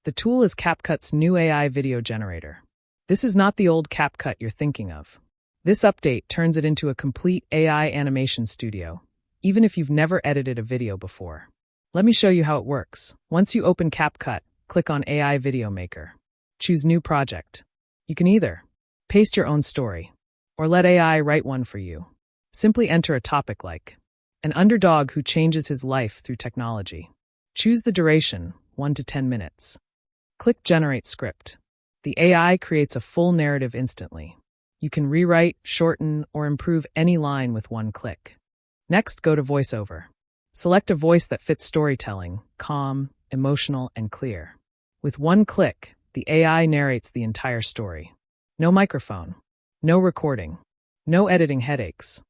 The tool is CapCut's new AI video generator. This is not the old CapCut you're thinking of. This update turns it into a complete AI animation studio, even if you've never edited a video before. Let me show you how it works. Once you open CapCut, click on AI Video Maker. Choose New Project. You can either paste your own story or let AI write one for you. Simply enter a topic like an underdog who changes his life through technology. Choose the duration, 1 to 10 minutes. Click Generate Script. The AI creates a full narrative instantly. You can rewrite, shorten, or improve any line with one click. Next, go to VoiceOver. Select a voice that fits storytelling, calm, emotional, and clear. With one click, the AI narrates the entire story. No microphone, no recording, no editing headaches.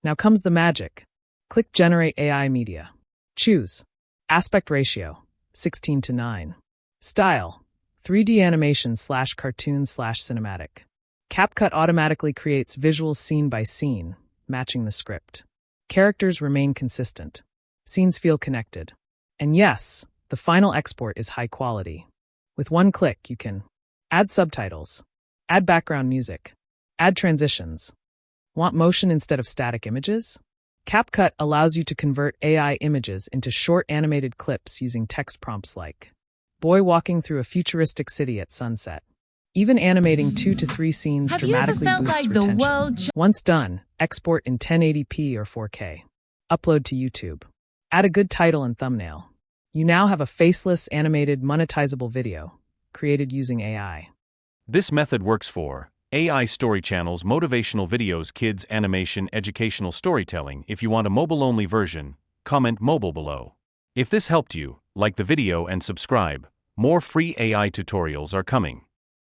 Now comes the magic. Click Generate AI Media. Choose Aspect Ratio, 16:9. Style, 3D animation / cartoon / cinematic. CapCut automatically creates visuals scene by scene, matching the script. Characters remain consistent. Scenes feel connected. And yes, the final export is high quality. With one click, you can add subtitles, add background music, add transitions. Want motion instead of static images? CapCut allows you to convert AI images into short animated clips using text prompts like boy walking through a futuristic city at sunset. Even animating 2 to 3 scenes dramatically boosts retention. Once done, export in 1080p or 4K. Upload to YouTube. Add a good title and thumbnail. You now have a faceless, animated, monetizable video, created using AI. This method works for AI story channels, motivational videos, kids, animation, educational storytelling. If you want a mobile-only version, comment mobile below. If this helped you, like the video and subscribe. More free AI tutorials are coming.